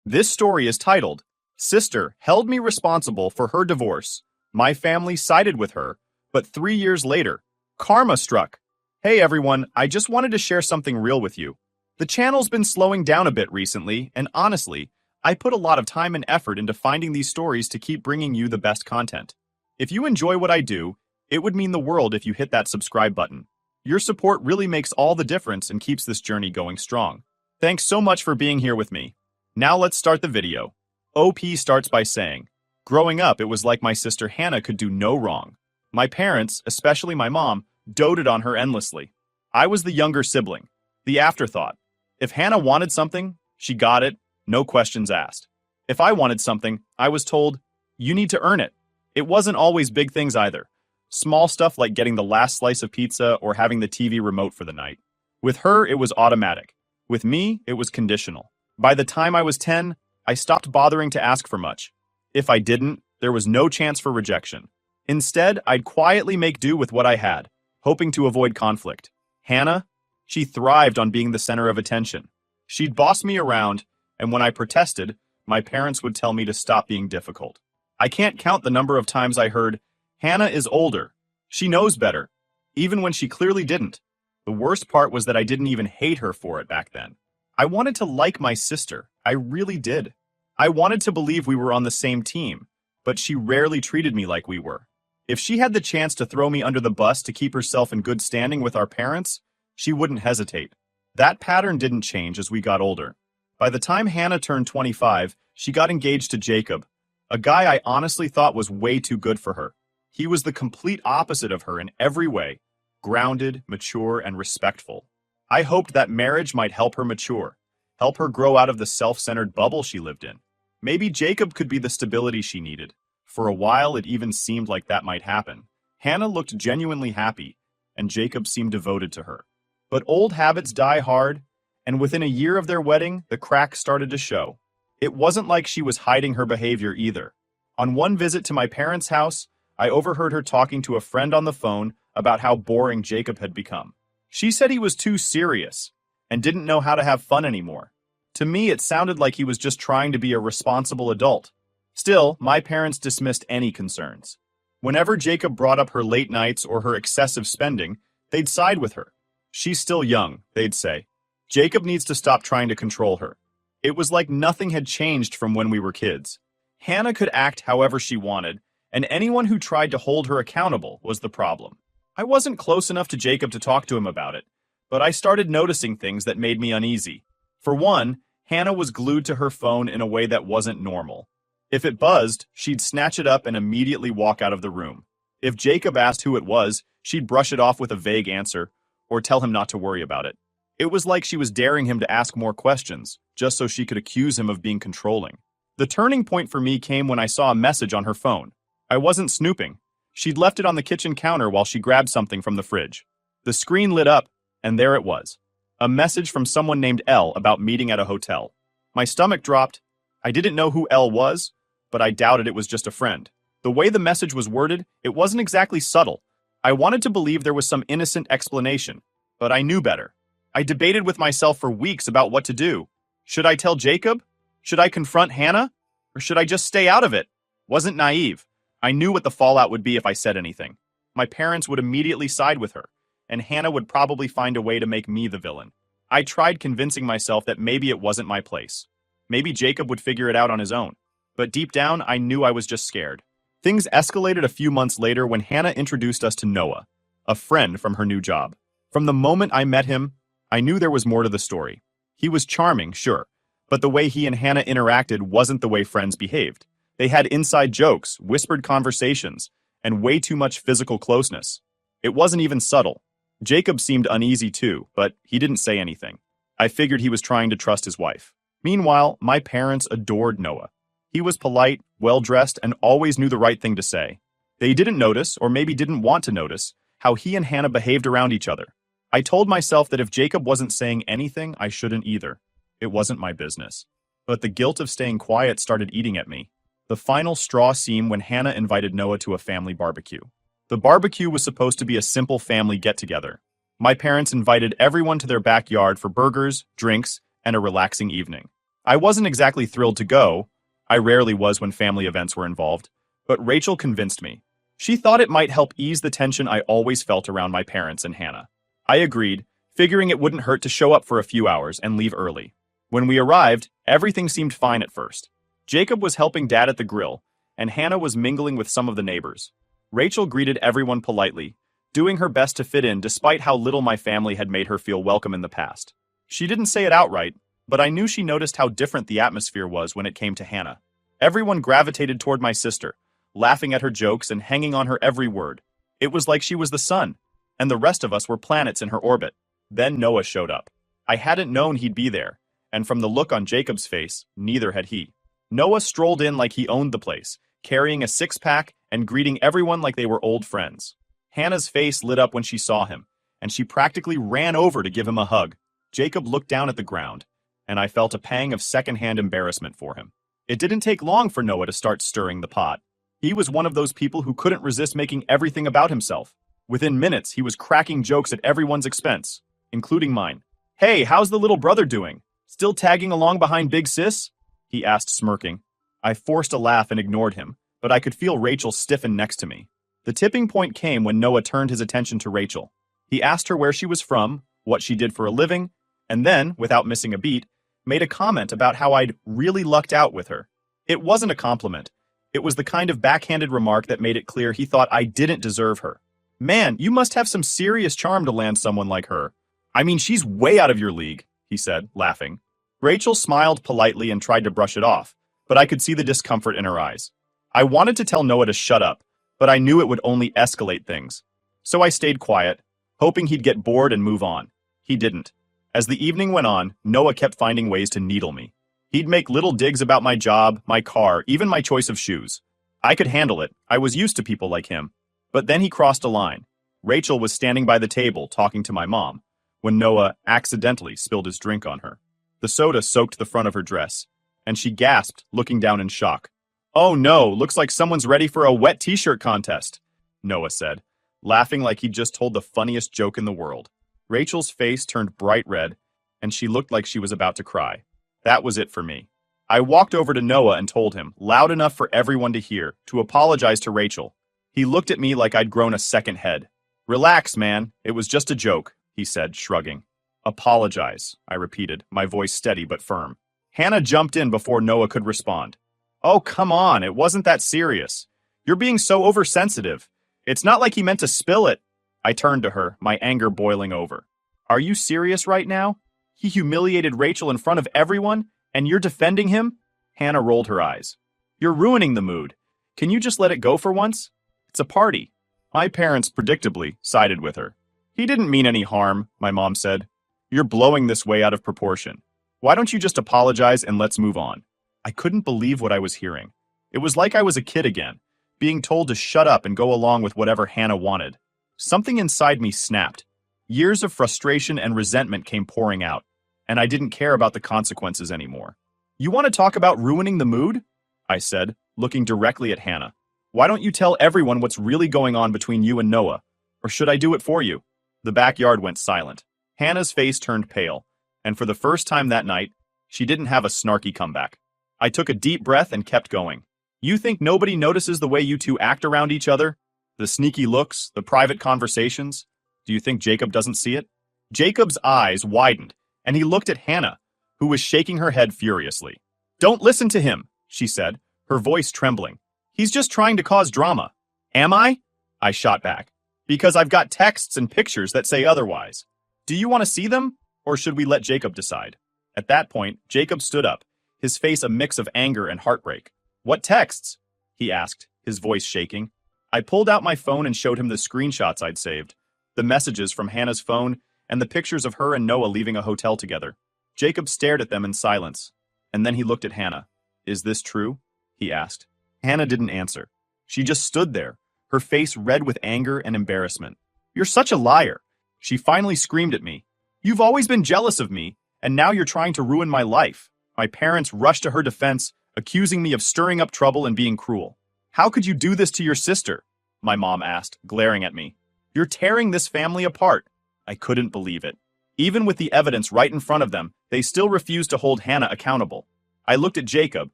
This story is titled, Sister Held Me Responsible for Her Divorce. My family sided with her, but 3 years later, karma struck. Hey everyone, I just wanted to share something real with you. The channel's been slowing down a bit recently, and honestly, I put a lot of time and effort into finding these stories to keep bringing you the best content. If you enjoy what I do, it would mean the world if you hit that subscribe button. Your support really makes all the difference and keeps this journey going strong. Thanks so much for being here with me. Now let's start the video. OP starts by saying, growing up, it was like my sister Hannah could do no wrong. My parents, especially my mom, doted on her endlessly. I was the younger sibling, the afterthought. If Hannah wanted something, she got it, no questions asked. If I wanted something, I was told, you need to earn it. It wasn't always big things either. Small stuff like getting the last slice of pizza or having the TV remote for the night. With her, it was automatic. With me, it was conditional. By the time I was 10, I stopped bothering to ask for much. If I didn't, there was no chance for rejection. Instead, I'd quietly make do with what I had, hoping to avoid conflict. Hannah? She thrived on being the center of attention. She'd boss me around, and when I protested, my parents would tell me to stop being difficult. I can't count the number of times I heard, Hannah is older. She knows better, even when she clearly didn't. The worst part was that I didn't even hate her for it back then. I wanted to like my sister. I really did. I wanted to believe we were on the same team, but she rarely treated me like we were. If she had the chance to throw me under the bus to keep herself in good standing with our parents, she wouldn't hesitate. That pattern didn't change as we got older. By the time Hannah turned 25, she got engaged to Jacob, a guy I honestly thought was way too good for her. He was the complete opposite of her in every way, grounded, mature, and respectful. I hoped that marriage might help her mature, help her grow out of the self-centered bubble she lived in. Maybe Jacob could be the stability she needed. For a while, it even seemed like that might happen. Hannah looked genuinely happy, and Jacob seemed devoted to her. But old habits die hard, and within a year of their wedding, the cracks started to show. It wasn't like she was hiding her behavior either. On one visit to my parents' house, I overheard her talking to a friend on the phone about how boring Jacob had become. She said he was too serious and didn't know how to have fun anymore. To me, it sounded like he was just trying to be a responsible adult. Still, my parents dismissed any concerns. Whenever Jacob brought up her late nights or her excessive spending, they'd side with her. She's still young, they'd say. Jacob needs to stop trying to control her. It was like nothing had changed from when we were kids. Hannah could act however she wanted, and anyone who tried to hold her accountable was the problem. I wasn't close enough to Jacob to talk to him about it, but I started noticing things that made me uneasy. For one, Hannah was glued to her phone in a way that wasn't normal. If it buzzed, she'd snatch it up and immediately walk out of the room. If Jacob asked who it was, she'd brush it off with a vague answer, or tell him not to worry about it. It was like she was daring him to ask more questions, just so she could accuse him of being controlling. The turning point for me came when I saw a message on her phone. I wasn't snooping. She'd left it on the kitchen counter while she grabbed something from the fridge. The screen lit up, and there it was. A message from someone named L about meeting at a hotel. My stomach dropped. I didn't know who L was, but I doubted it was just a friend. The way the message was worded, it wasn't exactly subtle. I wanted to believe there was some innocent explanation, but I knew better. I debated with myself for weeks about what to do. Should I tell Jacob? Should I confront Hannah? Or should I just stay out of it? Wasn't naive. I knew what the fallout would be if I said anything. My parents would immediately side with her, and Hannah would probably find a way to make me the villain. I tried convincing myself that maybe it wasn't my place. Maybe Jacob would figure it out on his own. But deep down, I knew I was just scared. Things escalated a few months later when Hannah introduced us to Noah, a friend from her new job. From the moment I met him, I knew there was more to the story. He was charming, sure, but the way he and Hannah interacted wasn't the way friends behaved. They had inside jokes, whispered conversations, and way too much physical closeness. It wasn't even subtle. Jacob seemed uneasy too, but he didn't say anything. I figured he was trying to trust his wife. Meanwhile, my parents adored Noah. He was polite, well-dressed, and always knew the right thing to say. They didn't notice, or maybe didn't want to notice, how he and Hannah behaved around each other. I told myself that if Jacob wasn't saying anything, I shouldn't either. It wasn't my business. But the guilt of staying quiet started eating at me. The final straw came when Hannah invited Noah to a family barbecue. The barbecue was supposed to be a simple family get-together. My parents invited everyone to their backyard for burgers, drinks, and a relaxing evening. I wasn't exactly thrilled to go. I rarely was when family events were involved. But Rachel convinced me. She thought it might help ease the tension I always felt around my parents and Hannah. I agreed, figuring it wouldn't hurt to show up for a few hours and leave early. When we arrived, everything seemed fine at first. Jacob was helping Dad at the grill, and Hannah was mingling with some of the neighbors. Rachel greeted everyone politely, doing her best to fit in despite how little my family had made her feel welcome in the past. She didn't say it outright, but I knew she noticed how different the atmosphere was when it came to Hannah. Everyone gravitated toward my sister, laughing at her jokes and hanging on her every word. It was like she was the sun, and the rest of us were planets in her orbit. Then Noah showed up. I hadn't known he'd be there, and from the look on Jacob's face, neither had he. Noah strolled in like he owned the place, carrying a six-pack and greeting everyone like they were old friends. Hannah's face lit up when she saw him, and she practically ran over to give him a hug. Jacob looked down at the ground, and I felt a pang of secondhand embarrassment for him. It didn't take long for Noah to start stirring the pot. He was one of those people who couldn't resist making everything about himself. Within minutes, he was cracking jokes at everyone's expense, including mine. "Hey, how's the little brother doing? Still tagging along behind Big Sis?" he asked, smirking. I forced a laugh and ignored him, but I could feel Rachel stiffen next to me. The tipping point came when Noah turned his attention to Rachel. He asked her where she was from, what she did for a living, and then, without missing a beat, made a comment about how I'd really lucked out with her. It wasn't a compliment. It was the kind of backhanded remark that made it clear he thought I didn't deserve her. "Man, you must have some serious charm to land someone like her. I mean, she's way out of your league," he said, laughing. Rachel smiled politely and tried to brush it off, but I could see the discomfort in her eyes. I wanted to tell Noah to shut up, but I knew it would only escalate things. So I stayed quiet, hoping he'd get bored and move on. He didn't. As the evening went on, Noah kept finding ways to needle me. He'd make little digs about my job, my car, even my choice of shoes. I could handle it. I was used to people like him. But then he crossed a line. Rachel was standing by the table talking to my mom when Noah accidentally spilled his drink on her. The soda soaked the front of her dress, and she gasped, looking down in shock. "Oh no, looks like someone's ready for a wet t-shirt contest," Noah said, laughing like he'd just told the funniest joke in the world. Rachel's face turned bright red, and she looked like she was about to cry. That was it for me. I walked over to Noah and told him, loud enough for everyone to hear, to apologize to Rachel. He looked at me like I'd grown a second head. "Relax, man. It was just a joke," he said, shrugging. "Apologize," I repeated, my voice steady but firm. Hannah jumped in before Noah could respond. "Oh, come on, it wasn't that serious. You're being so oversensitive. It's not like he meant to spill it." I turned to her, my anger boiling over. "Are you serious right now? He humiliated Rachel in front of everyone, and you're defending him?" Hannah rolled her eyes. "You're ruining the mood. Can you just let it go for once? It's a party." My parents, predictably, sided with her. "He didn't mean any harm," my mom said. "You're blowing this way out of proportion. Why don't you just apologize and let's move on?" I couldn't believe what I was hearing. It was like I was a kid again, being told to shut up and go along with whatever Hannah wanted. Something inside me snapped. Years of frustration and resentment came pouring out, and I didn't care about the consequences anymore. "You want to talk about ruining the mood?" I said, looking directly at Hannah. "Why don't you tell everyone what's really going on between you and Noah? Or should I do it for you?" The backyard went silent. Hannah's face turned pale, and for the first time that night, she didn't have a snarky comeback. I took a deep breath and kept going. "You think nobody notices the way you two act around each other? The sneaky looks, the private conversations? Do you think Jacob doesn't see it?" Jacob's eyes widened, and he looked at Hannah, who was shaking her head furiously. "Don't listen to him," she said, her voice trembling. "He's just trying to cause drama." "Am I?" I shot back. "Because I've got texts and pictures that say otherwise. Do you want to see them, or should we let Jacob decide?" At that point, Jacob stood up, his face a mix of anger and heartbreak. "What texts?" he asked, his voice shaking. I pulled out my phone and showed him the screenshots I'd saved, the messages from Hannah's phone, and the pictures of her and Noah leaving a hotel together. Jacob stared at them in silence, and then he looked at Hannah. "Is this true?" he asked. Hannah didn't answer. She just stood there, her face red with anger and embarrassment. "You're such a liar!" She finally screamed at me. "You've always been jealous of me, and now you're trying to ruin my life." My parents rushed to her defense, accusing me of stirring up trouble and being cruel. "How could you do this to your sister?" my mom asked, glaring at me. "You're tearing this family apart." I couldn't believe it. Even with the evidence right in front of them, they still refused to hold Hannah accountable. I looked at Jacob,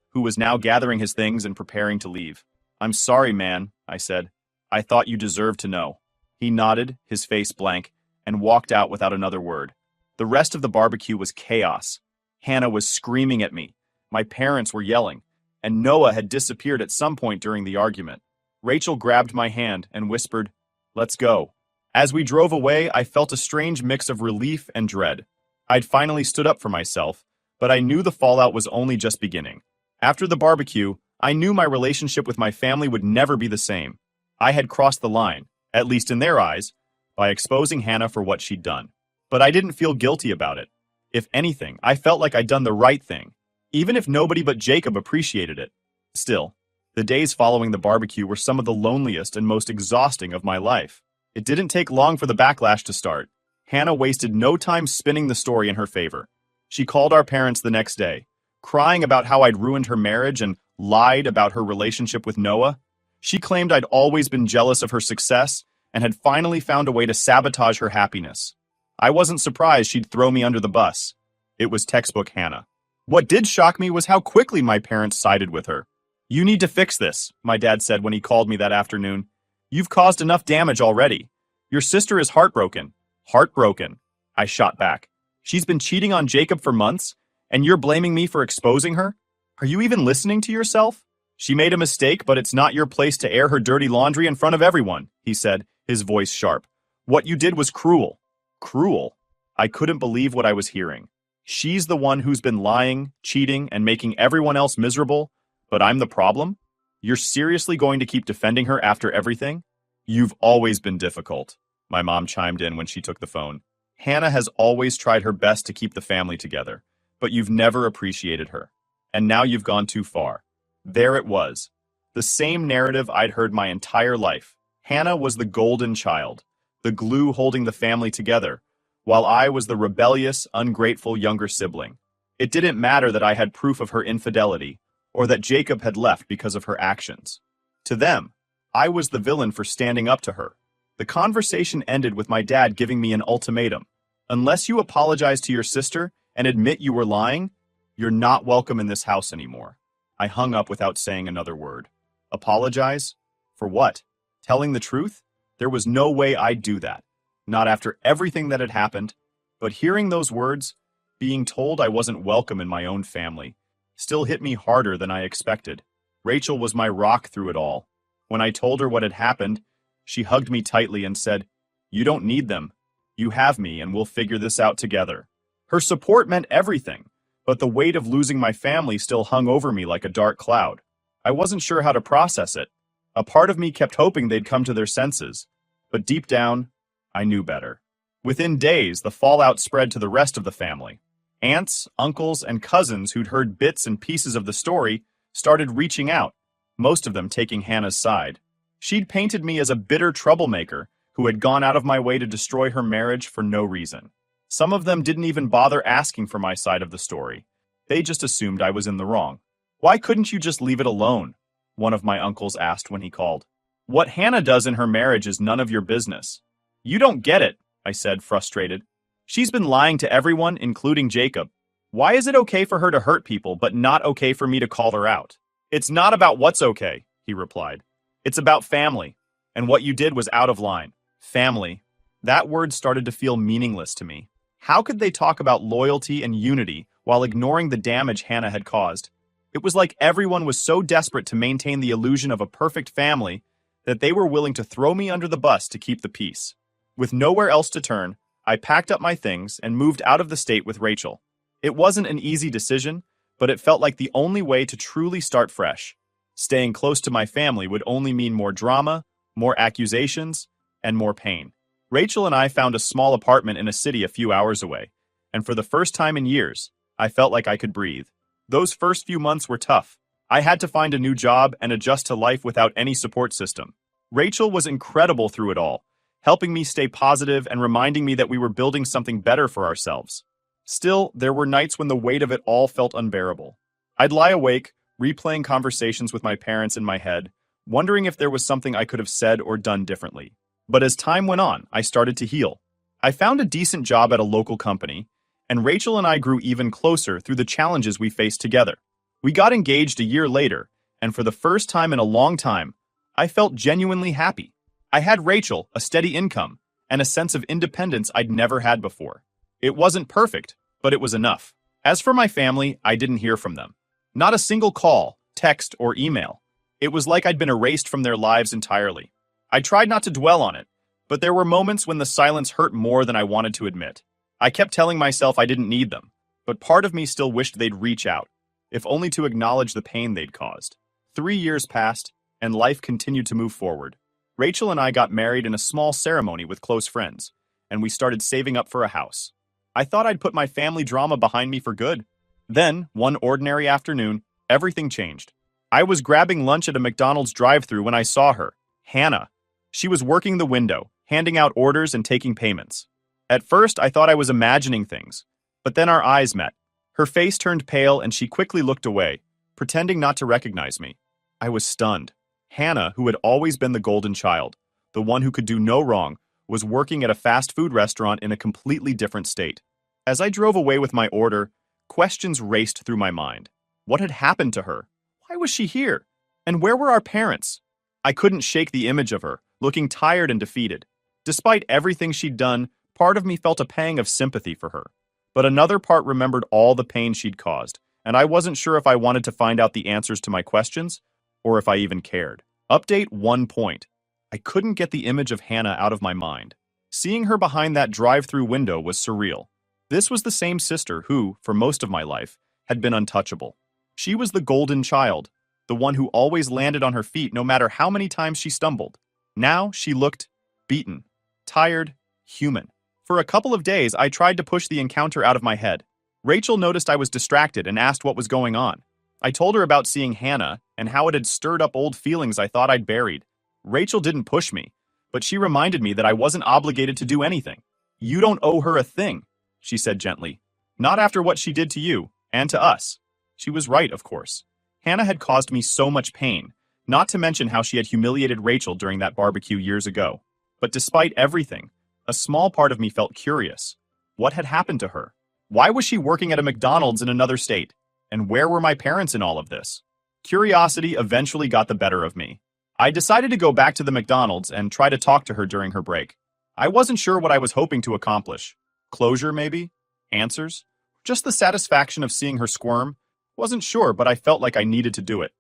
who was now gathering his things and preparing to leave. I'm sorry, man, I said. I thought you deserved to know. He nodded, his face blank, and walked out without another word. The rest of the barbecue was chaos. Hannah was screaming at me. My parents were yelling, and Noah had disappeared at some point during the argument. Rachel grabbed my hand and whispered, "Let's go." As we drove away, I felt a strange mix of relief and dread. I'd finally stood up for myself, but I knew the fallout was only just beginning. After the barbecue, I knew my relationship with my family would never be the same. I had crossed the line, at least in their eyes, by exposing Hannah for what she'd done. But I didn't feel guilty about it. If anything, I felt like I'd done the right thing, even if nobody but Jacob appreciated it. Still, the days following the barbecue were some of the loneliest and most exhausting of my life. It didn't take long for the backlash to start. Hannah wasted no time spinning the story in her favor. She called our parents the next day, crying about how I'd ruined her marriage and lied about her relationship with Noah. She claimed I'd always been jealous of her success and had finally found a way to sabotage her happiness. I wasn't surprised she'd throw me under the bus. It was textbook Hannah. What did shock me was how quickly my parents sided with her. "You need to fix this," my dad said when he called me that afternoon. "You've caused enough damage already. Your sister is heartbroken." Heartbroken, I shot back. "She's been cheating on Jacob for months, and you're blaming me for exposing her? Are you even listening to yourself?" "She made a mistake, but it's not your place to air her dirty laundry in front of everyone," he said, his voice sharp. "What you did was cruel." Cruel? I couldn't believe what I was hearing. She's the one who's been lying, cheating, and making everyone else miserable, but I'm the problem? You're seriously going to keep defending her after everything? "You've always been difficult," my mom chimed in when she took the phone. "Hannah has always tried her best to keep the family together, but you've never appreciated her. And now you've gone too far." There it was. The same narrative I'd heard my entire life. Hannah was the golden child, the glue holding the family together, while I was the rebellious, ungrateful younger sibling. It didn't matter that I had proof of her infidelity, or that Jacob had left because of her actions. To them, I was the villain for standing up to her. The conversation ended with my dad giving me an ultimatum. "Unless you apologize to your sister and admit you were lying, you're not welcome in this house anymore." I hung up without saying another word. Apologize? For what? Telling the truth? There was no way I'd do that. Not after everything that had happened. But hearing those words, being told I wasn't welcome in my own family, still hit me harder than I expected. Rachel was my rock through it all. When I told her what had happened, she hugged me tightly and said, "You don't need them. You have me, and we'll figure this out together." Her support meant everything, but the weight of losing my family still hung over me like a dark cloud. I wasn't sure how to process it. A part of me kept hoping they'd come to their senses, but deep down, I knew better. Within days, the fallout spread to the rest of the family. Aunts, uncles, and cousins who'd heard bits and pieces of the story started reaching out, most of them taking Hannah's side. She'd painted me as a bitter troublemaker who had gone out of my way to destroy her marriage for no reason. Some of them didn't even bother asking for my side of the story. They just assumed I was in the wrong. "Why couldn't you just leave it alone?" one of my uncles asked when he called. "What Hannah does in her marriage is none of your business." "You don't get it," I said, frustrated. "She's been lying to everyone, including Jacob. Why is it okay for her to hurt people, but not okay for me to call her out?" "It's not about what's okay," he replied. "It's about family, and what you did was out of line." Family. That word started to feel meaningless to me. How could they talk about loyalty and unity while ignoring the damage Hannah had caused? It was like everyone was so desperate to maintain the illusion of a perfect family that they were willing to throw me under the bus to keep the peace. With nowhere else to turn, I packed up my things and moved out of the state with Rachel. It wasn't an easy decision, but it felt like the only way to truly start fresh. Staying close to my family would only mean more drama, more accusations, and more pain. Rachel and I found a small apartment in a city a few hours away, and for the first time in years, I felt like I could breathe. Those first few months were tough. I had to find a new job and adjust to life without any support system. Rachel was incredible through it all, helping me stay positive and reminding me that we were building something better for ourselves. Still, there were nights when the weight of it all felt unbearable. I'd lie awake, replaying conversations with my parents in my head, wondering if there was something I could have said or done differently. But as time went on, I started to heal. I found a decent job at a local company, and Rachel and I grew even closer through the challenges we faced together. We got engaged a year later, and for the first time in a long time, I felt genuinely happy. I had Rachel, a steady income, and a sense of independence I'd never had before. It wasn't perfect, but it was enough. As for my family, I didn't hear from them. Not a single call, text, or email. It was like I'd been erased from their lives entirely. I tried not to dwell on it, but there were moments when the silence hurt more than I wanted to admit. I kept telling myself I didn't need them, but part of me still wished they'd reach out, if only to acknowledge the pain they'd caused. 3 years passed, and life continued to move forward. Rachel and I got married in a small ceremony with close friends, and we started saving up for a house. I thought I'd put my family drama behind me for good. Then, one ordinary afternoon, everything changed. I was grabbing lunch at a McDonald's drive-thru when I saw her, Hannah. She was working the window, handing out orders and taking payments. At first, I thought I was imagining things, but then our eyes met. Her face turned pale and she quickly looked away, pretending not to recognize me. I was stunned. Hannah, who had always been the golden child, the one who could do no wrong, was working at a fast food restaurant in a completely different state. As I drove away with my order, questions raced through my mind. What had happened to her? Why was she here? And where were our parents? I couldn't shake the image of her, looking tired and defeated. Despite everything she'd done, part of me felt a pang of sympathy for her. But another part remembered all the pain she'd caused, and I wasn't sure if I wanted to find out the answers to my questions, or if I even cared. Update 1 point. I couldn't get the image of Hannah out of my mind. Seeing her behind that drive-through window was surreal. This was the same sister who, for most of my life, had been untouchable. She was the golden child, the one who always landed on her feet no matter how many times she stumbled. Now she looked beaten, tired, human. For a couple of days, I tried to push the encounter out of my head. Rachel noticed I was distracted and asked what was going on. I told her about seeing Hannah and how it had stirred up old feelings I thought I'd buried. Rachel didn't push me, but she reminded me that I wasn't obligated to do anything. You don't owe her a thing, she said gently. Not after what she did to you, and to us. She was right, of course. Hannah had caused me so much pain, not to mention how she had humiliated Rachel during that barbecue years ago. But despite everything, a small part of me felt curious. What had happened to her? Why was she working at a McDonald's in another state? And where were my parents in all of this? Curiosity eventually got the better of me. I decided to go back to the McDonald's and try to talk to her during her break. I wasn't sure what I was hoping to accomplish. Closure, maybe? Answers? Just the satisfaction of seeing her squirm? Wasn't sure, but I felt like I needed to do it.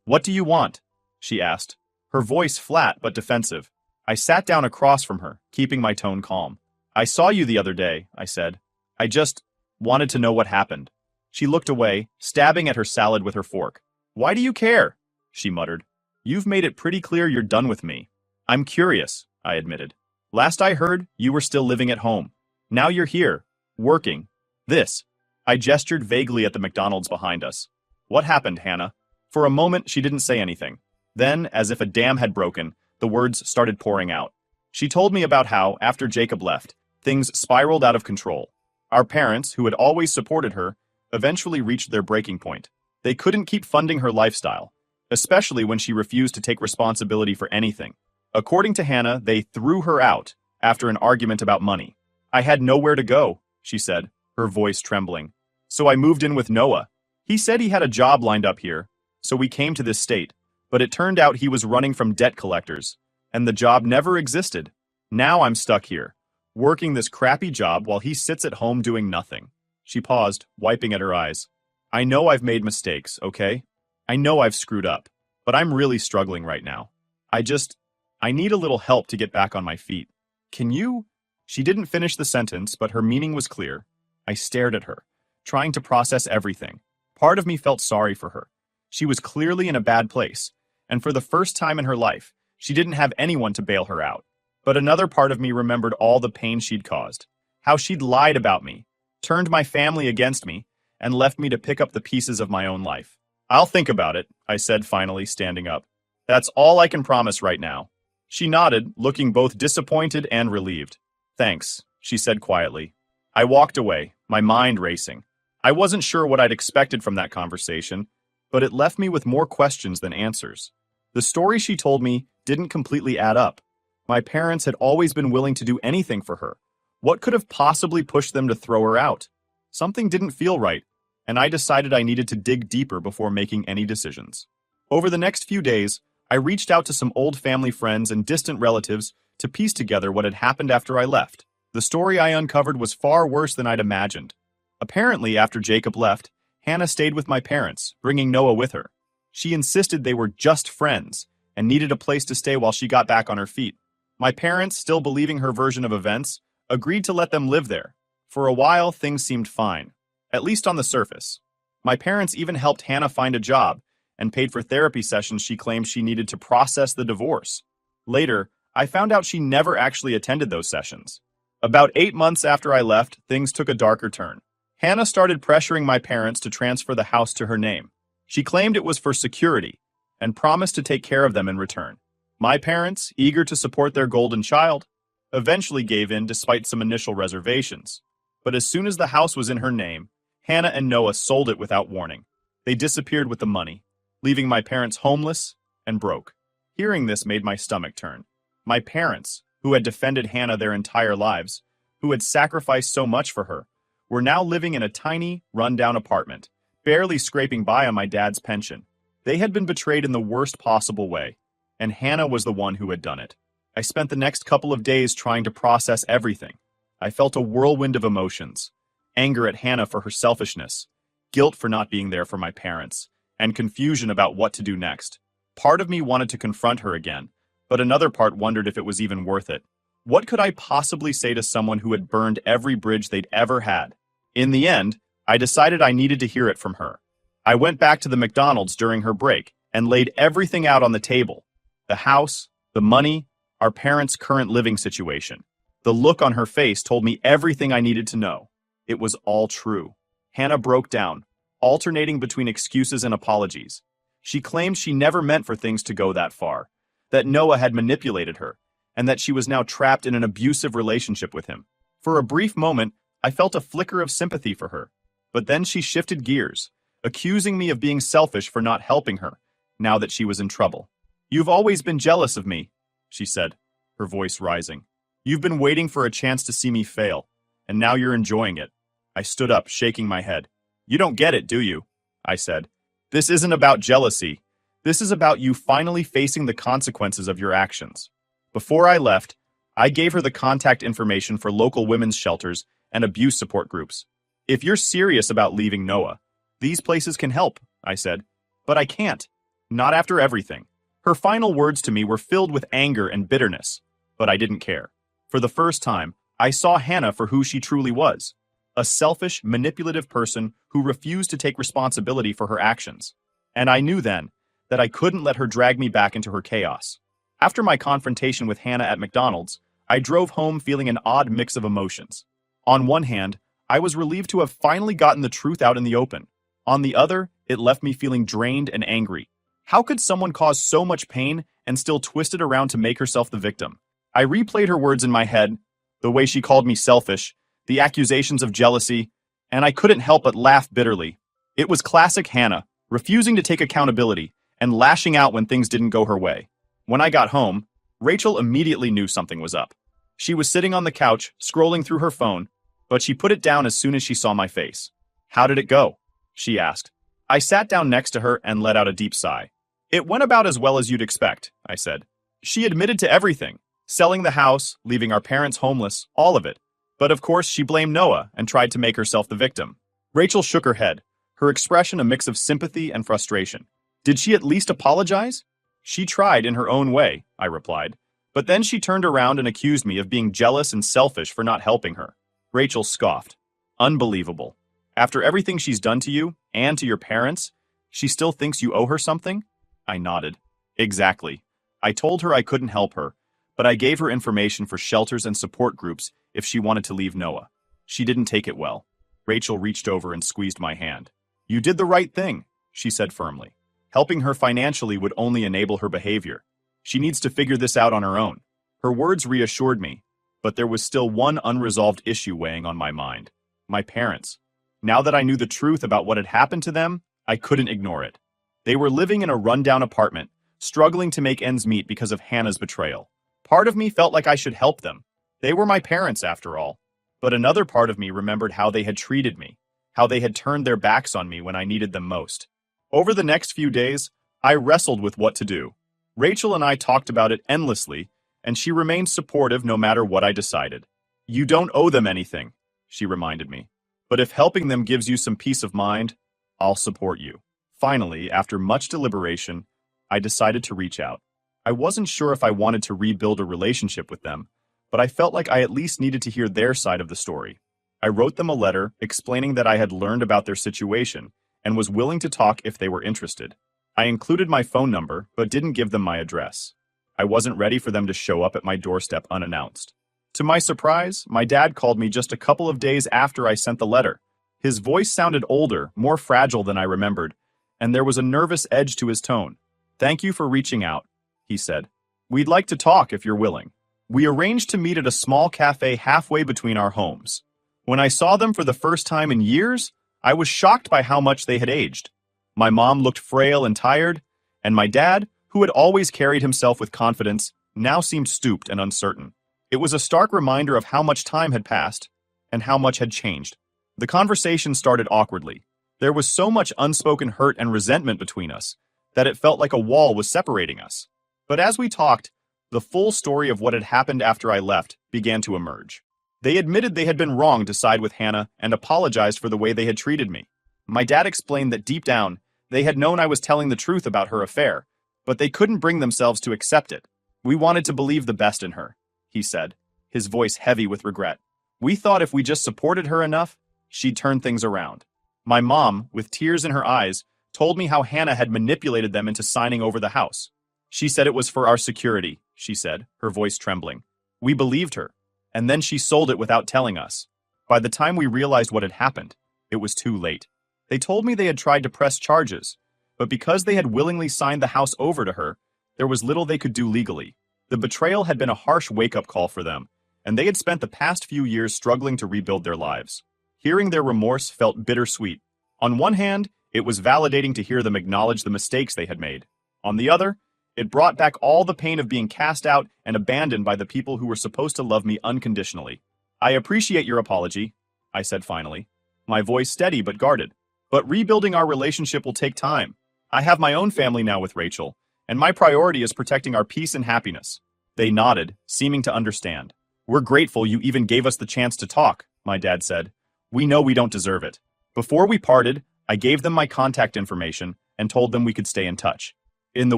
What do you want? She asked, her voice flat but defensive. I sat down across from her, keeping my tone calm. I saw you the other day, I said. I just wanted to know what happened. She looked away, stabbing at her salad with her fork. Why do you care? She muttered. You've made it pretty clear you're done with me. I'm curious, I admitted. Last I heard, you were still living at home. Now you're here, working. This. I gestured vaguely at the McDonald's behind us. What happened, Hannah? For a moment, she didn't say anything. Then, as if a dam had broken, the words started pouring out. She told me about how, after Jacob left, things spiraled out of control. Our parents, who had always supported her, eventually reached their breaking point. They couldn't keep funding her lifestyle, especially when she refused to take responsibility for anything. According to Hannah, they threw her out after an argument about money. I had nowhere to go, she said, her voice trembling. So I moved in with Noah. He said he had a job lined up here, so we came to this state, but it turned out he was running from debt collectors, and the job never existed. Now I'm stuck here, working this crappy job while he sits at home doing nothing. She paused, wiping at her eyes. I know I've made mistakes, okay? I know I've screwed up, but I'm really struggling right now. I need a little help to get back on my feet. Can you? She didn't finish the sentence, but her meaning was clear. I stared at her, trying to process everything. Part of me felt sorry for her. She was clearly in a bad place, and for the first time in her life, she didn't have anyone to bail her out. But another part of me remembered all the pain she'd caused, how she'd lied about me, turned my family against me, and left me to pick up the pieces of my own life. I'll think about it, I said, finally standing up. That's all I can promise right now. She nodded, looking both disappointed and relieved. Thanks, she said quietly. I walked away, my mind racing. I wasn't sure what I'd expected from that conversation, but it left me with more questions than answers. The story she told me didn't completely add up. My parents had always been willing to do anything for her. What could have possibly pushed them to throw her out? Something didn't feel right. and I decided I needed to dig deeper before making any decisions. Over the next few days, I reached out to some old family friends and distant relatives to piece together what had happened after I left. The story I uncovered was far worse than I'd imagined. Apparently, after Jacob left, Hannah stayed with my parents, bringing Noah with her. She insisted they were just friends and needed a place to stay while she got back on her feet. My parents, still believing her version of events, agreed to let them live there. For a while, things seemed fine, at least on the surface. My parents even helped Hannah find a job and paid for therapy sessions she claimed she needed to process the divorce. Later, I found out she never actually attended those sessions. About 8 months after I left, things took a darker turn. Hannah started pressuring my parents to transfer the house to her name. She claimed it was for security and promised to take care of them in return. My parents, eager to support their golden child, eventually gave in despite some initial reservations. But as soon as the house was in her name, Hannah and Noah sold it without warning. They disappeared with the money, leaving my parents homeless and broke. Hearing this made my stomach turn. My parents, who had defended Hannah their entire lives, who had sacrificed so much for her, were now living in a tiny, run-down apartment, barely scraping by on my dad's pension. They had been betrayed in the worst possible way, and Hannah was the one who had done it. I spent the next couple of days trying to process everything. I felt a whirlwind of emotions: anger at Hannah for her selfishness, guilt for not being there for my parents, and confusion about what to do next. Part of me wanted to confront her again, but another part wondered if it was even worth it. What could I possibly say to someone who had burned every bridge they'd ever had? In the end, I decided I needed to hear it from her. I went back to the McDonald's during her break and laid everything out on the table: the house, the money, our parents' current living situation. The look on her face told me everything I needed to know. It was all true. Hannah broke down, alternating between excuses and apologies. She claimed she never meant for things to go that far, that Noah had manipulated her, and that she was now trapped in an abusive relationship with him. For a brief moment, I felt a flicker of sympathy for her, but then she shifted gears, accusing me of being selfish for not helping her, now that she was in trouble. "You've always been jealous of me," she said, her voice rising. "You've been waiting for a chance to see me fail, and now you're enjoying it." I stood up, shaking my head. "You don't get it, do you?" I said. "This isn't about jealousy. This is about you finally facing the consequences of your actions." Before I left, I gave her the contact information for local women's shelters and abuse support groups. "If you're serious about leaving Noah, these places can help," I said. "But I can't. Not after everything." Her final words to me were filled with anger and bitterness, but I didn't care. For the first time, I saw Hannah for who she truly was: a selfish, manipulative person who refused to take responsibility for her actions. And I knew then that I couldn't let her drag me back into her chaos. After my confrontation with Hannah at McDonald's, I drove home feeling an odd mix of emotions. On one hand, I was relieved to have finally gotten the truth out in the open. On the other, it left me feeling drained and angry. How could someone cause so much pain and still twist it around to make herself the victim? I replayed her words in my head, the way she called me selfish, the accusations of jealousy, and I couldn't help but laugh bitterly. It was classic Hannah, refusing to take accountability and lashing out when things didn't go her way. When I got home, Rachel immediately knew something was up. She was sitting on the couch, scrolling through her phone, but she put it down as soon as she saw my face. "How did it go?" she asked. I sat down next to her and let out a deep sigh. "It went about as well as you'd expect," I said. "She admitted to everything, selling the house, leaving our parents homeless, all of it. But of course she blamed Noah and tried to make herself the victim." Rachel shook her head, her expression a mix of sympathy and frustration. "Did she at least apologize?" "She tried in her own way," I replied. "But then she turned around and accused me of being jealous and selfish for not helping her." Rachel scoffed. "Unbelievable. After everything she's done to you, and to your parents, she still thinks you owe her something?" I nodded. "Exactly. I told her I couldn't help her, but I gave her information for shelters and support groups if she wanted to leave Noah. She didn't take it well." Rachel reached over and squeezed my hand. "You did the right thing," she said firmly. "Helping her financially would only enable her behavior. She needs to figure this out on her own." Her words reassured me, but there was still one unresolved issue weighing on my mind: my parents. Now that I knew the truth about what had happened to them, I couldn't ignore it. They were living in a rundown apartment, struggling to make ends meet because of Hannah's betrayal. Part of me felt like I should help them. They were my parents, after all. But another part of me remembered how they had treated me, how they had turned their backs on me when I needed them most. Over the next few days, I wrestled with what to do. Rachel and I talked about it endlessly, and she remained supportive no matter what I decided. You don't owe them anything, she reminded me. But if helping them gives you some peace of mind, I'll support you. Finally, after much deliberation, I decided to reach out. I wasn't sure if I wanted to rebuild a relationship with them, but I felt like I at least needed to hear their side of the story. I wrote them a letter explaining that I had learned about their situation and was willing to talk if they were interested. I included my phone number, but didn't give them my address. I wasn't ready for them to show up at my doorstep unannounced. To my surprise, my dad called me just a couple of days after I sent the letter. His voice sounded older, more fragile than I remembered, and there was a nervous edge to his tone. "Thank you for reaching out," he said. "We'd like to talk if you're willing." We arranged to meet at a small cafe halfway between our homes. When I saw them for the first time in years, I was shocked by how much they had aged. My mom looked frail and tired, and my dad, who had always carried himself with confidence, now seemed stooped and uncertain. It was a stark reminder of how much time had passed and how much had changed. The conversation started awkwardly. There was so much unspoken hurt and resentment between us that it felt like a wall was separating us. But as we talked, the full story of what had happened after I left began to emerge. They admitted they had been wrong to side with Hannah and apologized for the way they had treated me. My dad explained that deep down, they had known I was telling the truth about her affair, but they couldn't bring themselves to accept it. "We wanted to believe the best in her," he said, his voice heavy with regret. "We thought if we just supported her enough, she'd turn things around." My mom, with tears in her eyes, told me how Hannah had manipulated them into signing over the house. "She said it was for our security," she said, her voice trembling. "We believed her, and then she sold it without telling us. By the time we realized what had happened, it was too late. They told me they had tried to press charges, but because they had willingly signed the house over to her, there was little they could do legally. The betrayal had been a harsh wake-up call for them, and they had spent the past few years struggling to rebuild their lives. Hearing their remorse felt bittersweet. On one hand, it was validating to hear them acknowledge the mistakes they had made. On the other, it brought back all the pain of being cast out and abandoned by the people who were supposed to love me unconditionally. "I appreciate your apology," I said finally, my voice steady but guarded. "But rebuilding our relationship will take time. I have my own family now with Rachel, and my priority is protecting our peace and happiness." They nodded, seeming to understand. "We're grateful you even gave us the chance to talk," my dad said. "We know we don't deserve it." Before we parted, I gave them my contact information and told them we could stay in touch. In the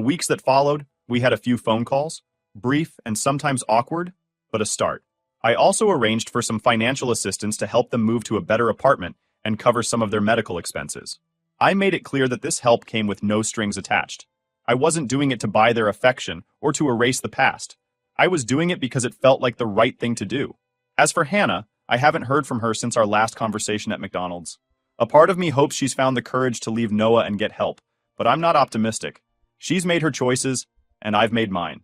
weeks that followed, we had a few phone calls, brief and sometimes awkward, but a start. I also arranged for some financial assistance to help them move to a better apartment and cover some of their medical expenses. I made it clear that this help came with no strings attached. I wasn't doing it to buy their affection or to erase the past. I was doing it because it felt like the right thing to do. As for Hannah, I haven't heard from her since our last conversation at McDonald's. A part of me hopes she's found the courage to leave Noah and get help, but I'm not optimistic. She's made her choices, and I've made mine.